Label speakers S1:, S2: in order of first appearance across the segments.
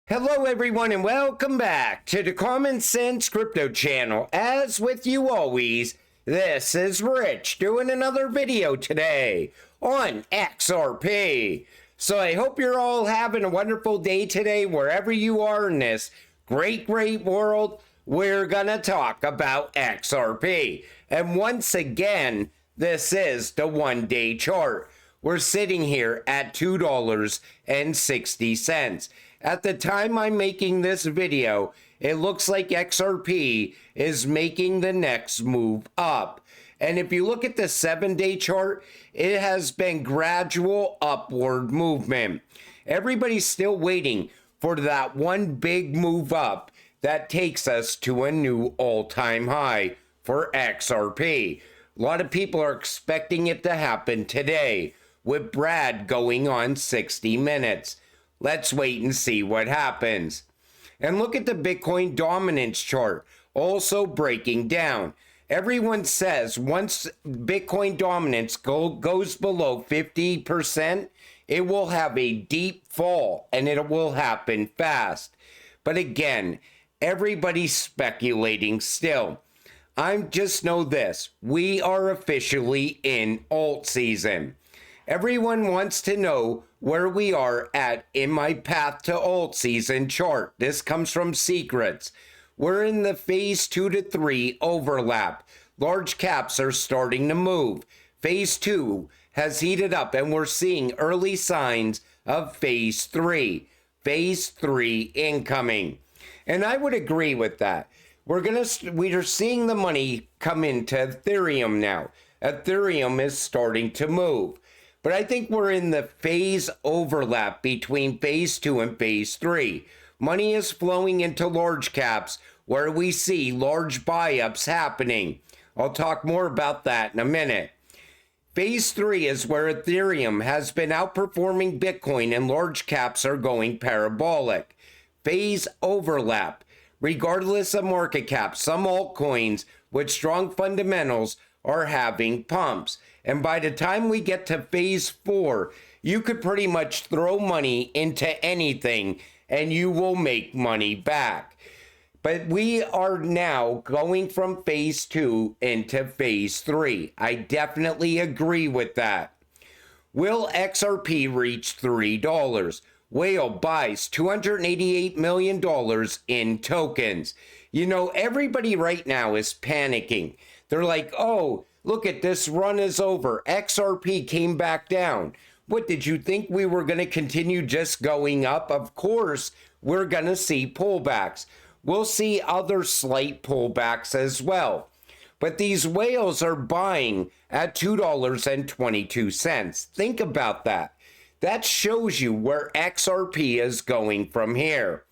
S1: Hello everyone and welcome back to the Common Sense Crypto channel. As with you always, this is Rich doing another video today on XRP. So I hope you're all having a wonderful day today wherever you are in this great world. We're gonna talk about XRP. And once again, this is the 1-day chart. We're sitting here at $2.60. At the time I'm making this video, it looks like XRP is making the next move up. And if you look at the 7-day chart, it has been gradual upward movement. Everybody's still waiting for that one big move up that takes us to a new all-time high for XRP. A lot of people are expecting it to happen today, with Brad going on 60 minutes. Let's wait and see what happens. And look at the Bitcoin dominance chart, also breaking down. Everyone says once Bitcoin dominance goes below 50%, it will have a deep fall and it will happen fast. But again, everybody's speculating still. I just know this, we are officially in alt season. Everyone wants to know where we are at in my path to alt season chart. This comes from Secrets. We're in the phase 2 to 3 overlap. Large caps are starting to move. Phase 2 has heated up and we're seeing early signs of phase 3. Phase 3 incoming. And I would agree with that. We are seeing the money come into Ethereum now. Ethereum is starting to move. But I think we're in the phase overlap between phase 2 and phase 3. Money is flowing into large caps where we see large buy-ups happening. I'll talk more about that in a minute. Phase 3 is where Ethereum has been outperforming Bitcoin and large caps are going parabolic. Phase overlap. Regardless of market cap, some altcoins with strong fundamentals are having pumps. And by the time we get to phase 4, you could pretty much throw money into anything and you will make money back. But we are now going from phase 2 into phase 3. I definitely agree with that. Will XRP reach $3? Whale buys $288 million in tokens. You know, everybody right now is panicking. They're like, oh, look at this run is over. XRP came back down. What, did you think we were going to continue just going up? Of course, we're going to see pullbacks. We'll see other slight pullbacks as well. But these whales are buying at $2.22. Think about that. That shows you where XRP is going from here.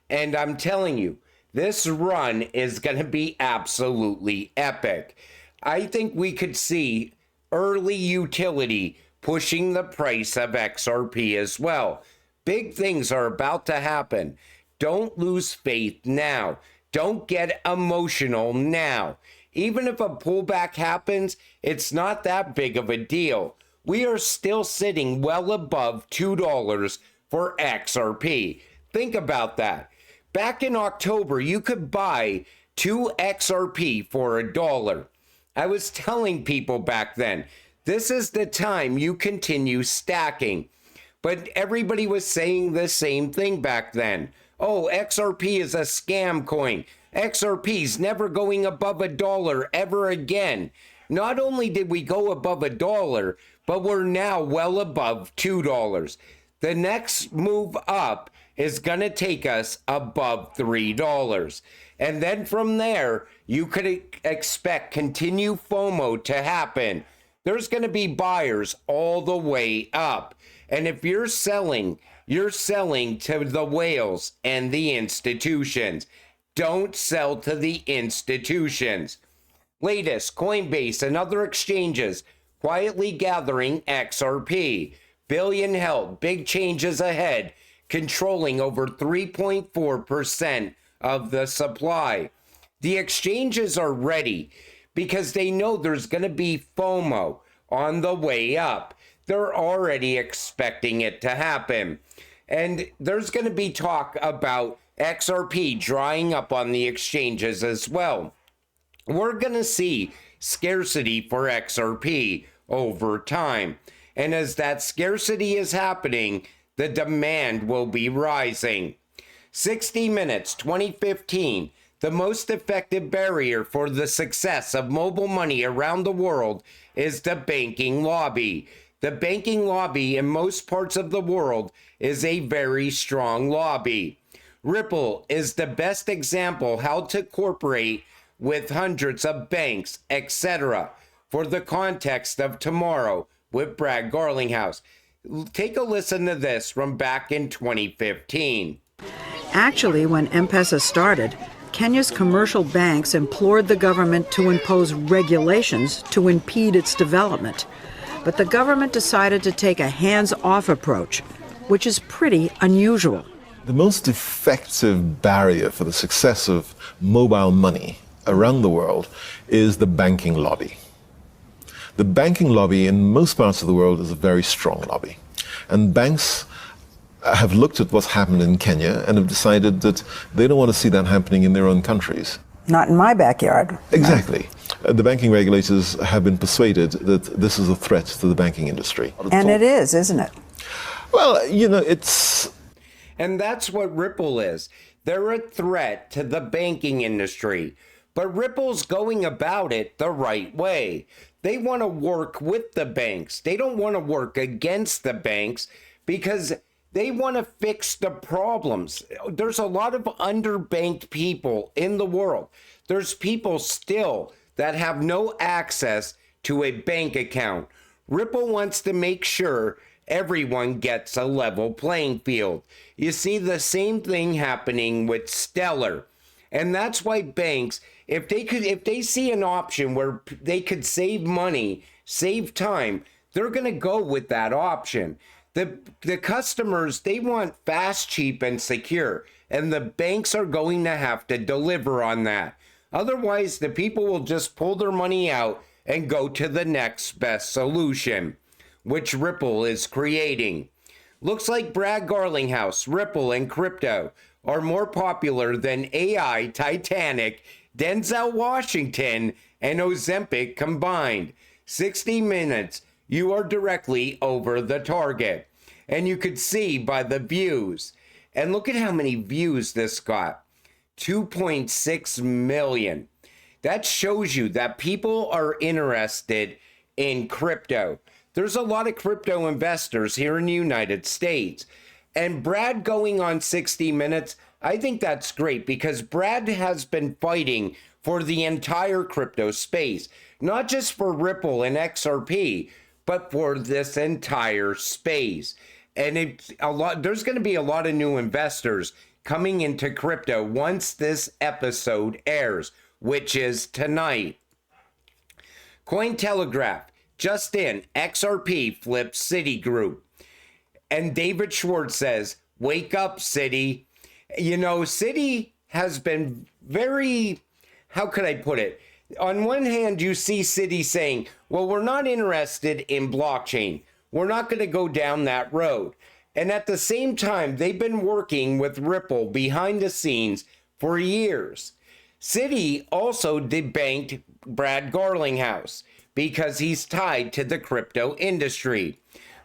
S1: And I'm telling you, this run is going to be absolutely epic. I think we could see early utility pushing the price of XRP as well. Big things are about to happen. Don't lose faith now. Don't get emotional now. Even if a pullback happens, it's not that big of a deal. We are still sitting well above $2 for XRP. Think about that. Back in October, you could buy 2 XRP for $1. I was telling people back then, this is the time you continue stacking. But everybody was saying the same thing back then. Oh, XRP is a scam coin. XRP's never going above $1 ever again. Not only did we go above $1, but we're now well above $2. The next move up is going to take us above $3. And then from there, you could expect continued FOMO to happen. There's going to be buyers all the way up. And if you're selling to the whales and the institutions. Don't sell to the institutions. Latest, Coinbase and other exchanges quietly gathering XRP. Billion held, big changes ahead, controlling over 3.4% of the supply. The exchanges are ready because they know there's going to be FOMO on the way up. They're already expecting it to happen. And there's going to be talk about XRP drying up on the exchanges as well. We're going to see scarcity for XRP over time. And as that scarcity is happening, the demand will be rising. 60 Minutes 2015, the most effective barrier for the success of mobile money around the world is the banking lobby. The banking lobby in most parts of the world is a very strong lobby. Ripple is the best example how to cooperate with hundreds of banks, etc. for the context of tomorrow with Brad Garlinghouse. Take a listen to this from back in 2015.
S2: Actually, when M-Pesa started, Kenya's commercial banks implored the government to impose regulations to impede its development. But the government decided to take a hands-off approach, which is pretty unusual.
S3: The most effective barrier for the success of mobile money around the world is the banking lobby. The banking lobby in most parts of the world is a very strong lobby. And banks have looked at what's happened in Kenya and have decided that they don't want to see that happening in their own countries.
S2: Not in my backyard.
S3: Exactly. The banking regulators have been persuaded that this is a threat to the banking industry.
S2: And it is, isn't it?
S3: Well, it's...
S1: And that's what Ripple is. They're a threat to the banking industry. But Ripple's going about it the right way. They want to work with the banks. They don't want to work against the banks because they want to fix the problems. There's a lot of underbanked people in the world. There's people still that have no access to a bank account. Ripple wants to make sure everyone gets a level playing field. You see the same thing happening with Stellar. And that's why banks, if they see an option where they could save money, save time, they're going to go with that option. The customers, they want fast, cheap, and secure. And the banks are going to have to deliver on that. Otherwise, the people will just pull their money out and go to the next best solution, which Ripple is creating. Looks like Brad Garlinghouse, Ripple, and crypto are more popular than AI, Titanic, Denzel Washington, and Ozempic combined. 60 Minutes, you are directly over the target. And you could see by the views. And look at how many views this got. 2.6 million. That shows you that people are interested in crypto. There's a lot of crypto investors here in the United States. And Brad going on 60 Minutes, I think that's great because Brad has been fighting for the entire crypto space, not just for Ripple and XRP, but for this entire space. And there's going to be a lot of new investors coming into crypto once this episode airs, which is tonight. Cointelegraph, just in, XRP flips Citigroup. And David Schwartz says, wake up, Citi. You know, Citi has been very, how could I put it? On one hand, you see Citi saying, well, we're not interested in blockchain. We're not going to go down that road. And at the same time, they've been working with Ripple behind the scenes for years. Citi also debanked Brad Garlinghouse because he's tied to the crypto industry.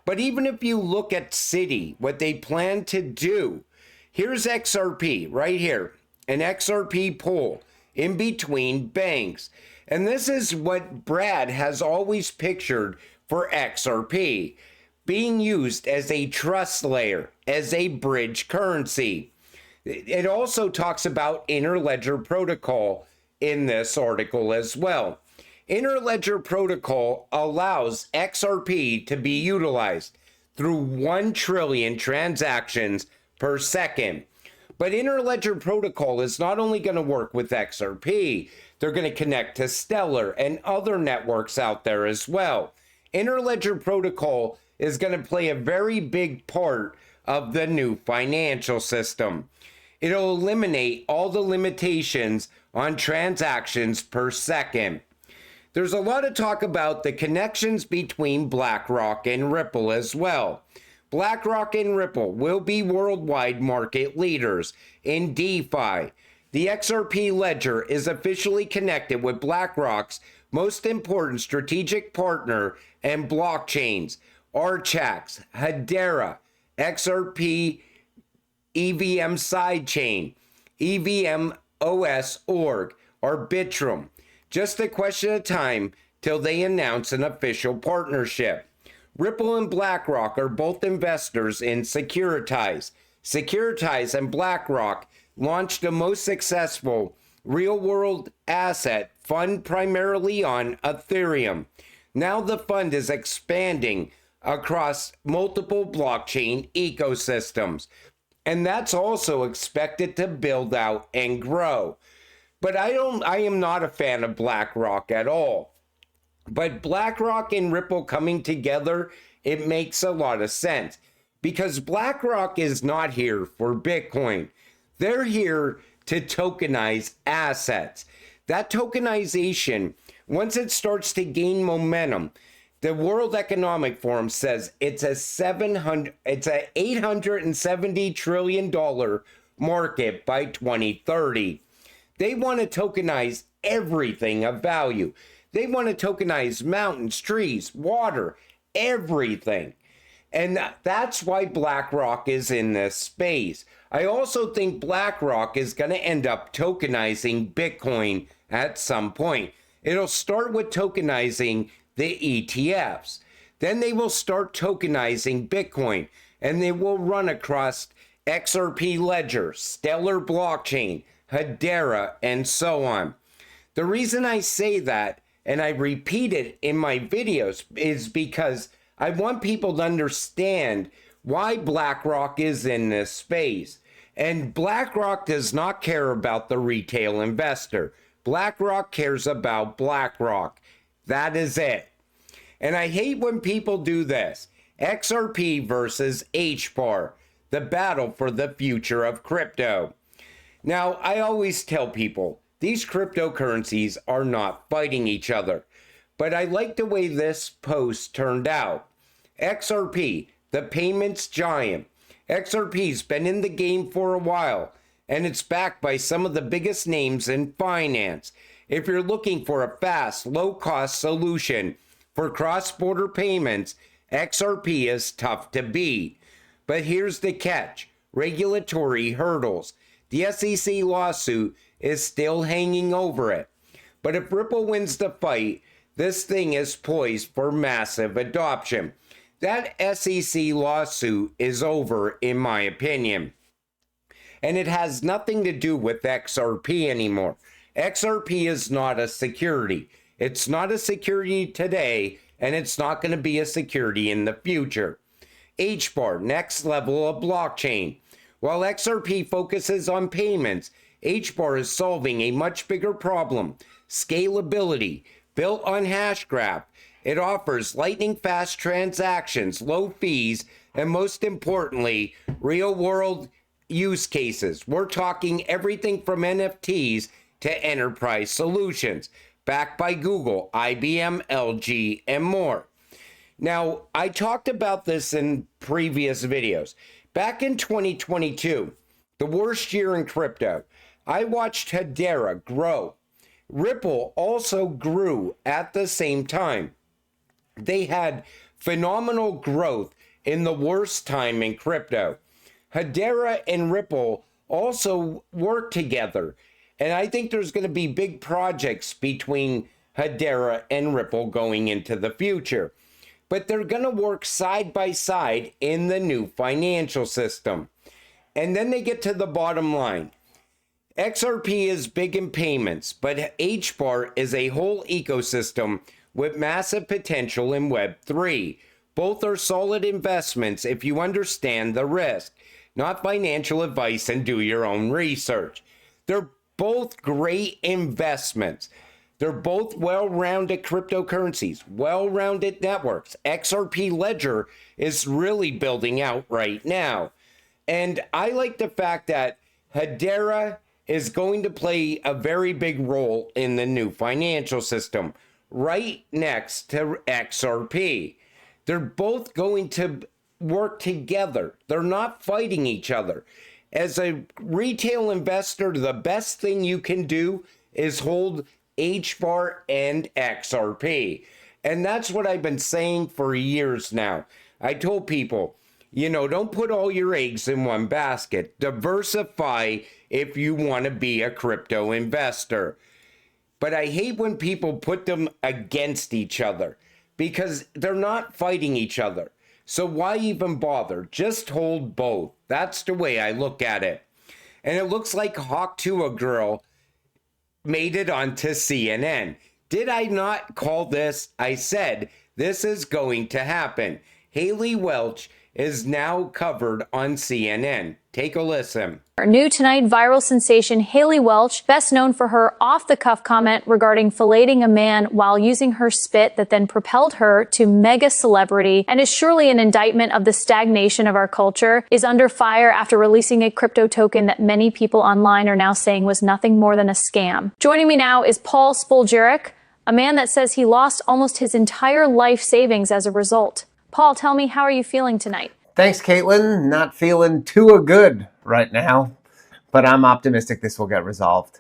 S1: But even if you look at Citi, what they plan to do, here's XRP right here, an XRP pool in between banks. And this is what Brad has always pictured for XRP, being used as a trust layer, as a bridge currency. It also talks about Interledger Protocol in this article as well. Interledger Protocol allows XRP to be utilized through 1 trillion transactions per second. But Interledger Protocol is not only going to work with XRP, they're going to connect to Stellar and other networks out there as well. Interledger Protocol is going to play a very big part of the new financial system. It'll eliminate all the limitations on transactions per second. There's a lot of talk about the connections between BlackRock and Ripple as well. BlackRock and Ripple will be worldwide market leaders in DeFi. The XRP ledger is officially connected with BlackRock's most important strategic partner and blockchains, Archax, Hedera, XRP EVM sidechain, EVM OS.org, Arbitrum. Just a question of time till they announce an official partnership. Ripple and BlackRock are both investors in Securitize. Securitize and BlackRock launched the most successful real-world asset fund primarily on Ethereum. Now the fund is expanding across multiple blockchain ecosystems, and that's also expected to build out and grow. But I am not a fan of BlackRock at all. But BlackRock and Ripple coming together, it makes a lot of sense, because BlackRock is not here for Bitcoin. They're here to tokenize assets. That tokenization, once it starts to gain momentum, the World Economic Forum says it's a $870 trillion market by 2030. They want to tokenize everything of value. They want to tokenize mountains, trees, water, everything. And that's why BlackRock is in this space. I also think BlackRock is going to end up tokenizing Bitcoin at some point. It'll start with tokenizing the ETFs. Then they will start tokenizing Bitcoin, and they will run across XRP Ledger, Stellar Blockchain, Hedera, and so on. The reason I say that, and I repeat it in my videos, is because I want people to understand why BlackRock is in this space. And BlackRock does not care about the retail investor. BlackRock cares about BlackRock. That is it. And I hate when people do this. XRP versus HBAR, the battle for the future of crypto. Now, I always tell people, these cryptocurrencies are not fighting each other. But I like the way this post turned out. XRP, the payments giant. XRP's been in the game for a while, and it's backed by some of the biggest names in finance. If you're looking for a fast, low-cost solution for cross-border payments, XRP is tough to beat. But here's the catch: regulatory hurdles. The SEC lawsuit is still hanging over it. But if Ripple wins the fight, this thing is poised for massive adoption. That SEC lawsuit is over, in my opinion. And it has nothing to do with XRP anymore. XRP is not a security. It's not a security today, and it's not going to be a security in the future. HBAR, next level of blockchain. While XRP focuses on payments, HBAR is solving a much bigger problem: scalability. Built on Hashgraph, it offers lightning-fast transactions, low fees, and most importantly, real-world use cases. We're talking everything from NFTs to enterprise solutions, backed by Google, IBM, LG, and more. Now, I talked about this in previous videos. Back in 2022, the worst year in crypto, I watched Hedera grow. Ripple also grew at the same time. They had phenomenal growth in the worst time in crypto. Hedera and Ripple also work together, and I think there's going to be big projects between Hedera and Ripple going into the future. But they're going to work side by side in the new financial system. And then they get to the bottom line. XRP is big in payments, but HBAR is a whole ecosystem with massive potential in Web3. Both are solid investments if you understand the risk, not financial advice and do your own research. They're both great investments. They're both well-rounded cryptocurrencies, well-rounded networks. XRP Ledger is really building out right now. And I like the fact that Hedera is going to play a very big role in the new financial system, right next to XRP. They're both going to work together. They're not fighting each other. As a retail investor, the best thing you can do is hold HBAR and XRP. And that's what I've been saying for years now. I told people, don't put all your eggs in one basket. Diversify if you want to be a crypto investor. But I hate when people put them against each other because they're not fighting each other. So why even bother? Just hold both. That's the way I look at it. And it looks like Hawk Tuah Girl made it onto CNN. Did I not call this? I said this is going to happen. Haley Welch is now covered on CNN. Take a listen.
S4: New tonight, viral sensation Haley Welch, best known for her off-the-cuff comment regarding filleting a man while using her spit that then propelled her to mega celebrity and is surely an indictment of the stagnation of our culture, is under fire after releasing a crypto token that many people online are now saying was nothing more than a scam. Joining me now is Paul Spoljaric, a man that says he lost almost his entire life savings as a result. Paul, tell me, how are you feeling tonight?
S5: Thanks, Caitlin. Not feeling too good right now, but I'm optimistic this will get resolved.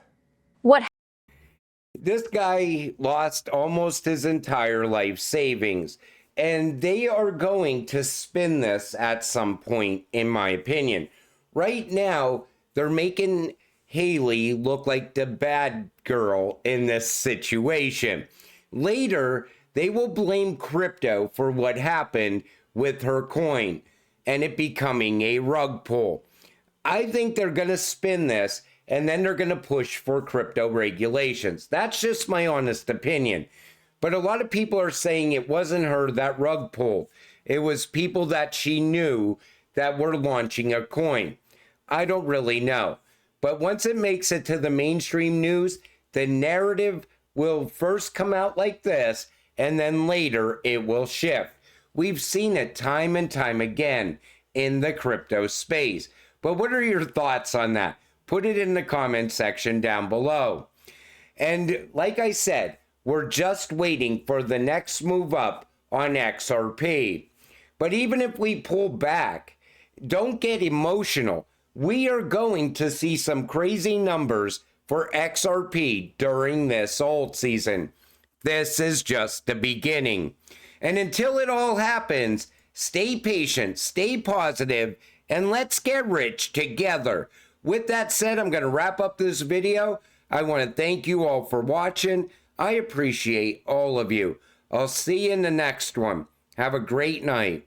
S1: This guy lost almost his entire life savings, and they are going to spin this at some point, in my opinion. Right now, they're making Haley look like the bad girl in this situation. Later, they will blame crypto for what happened with her coin and it becoming a rug pull. I think they're going to spin this and then they're going to push for crypto regulations. That's just my honest opinion. But a lot of people are saying it wasn't her that rug pulled. It was people that she knew that were launching a coin. I don't really know. But once it makes it to the mainstream news, the narrative will first come out like this, and then later it will shift. We've seen it time and time again in the crypto space. But what are your thoughts on that? Put it in the comment section down below. And like I said, we're just waiting for the next move up on XRP. But even if we pull back, don't get emotional. We are going to see some crazy numbers for XRP during this alt season. This is just the beginning. And until it all happens, stay patient, stay positive, and let's get rich together. With that said, I'm going to wrap up this video. I want to thank you all for watching. I appreciate all of you. I'll see you in the next one. Have a great night.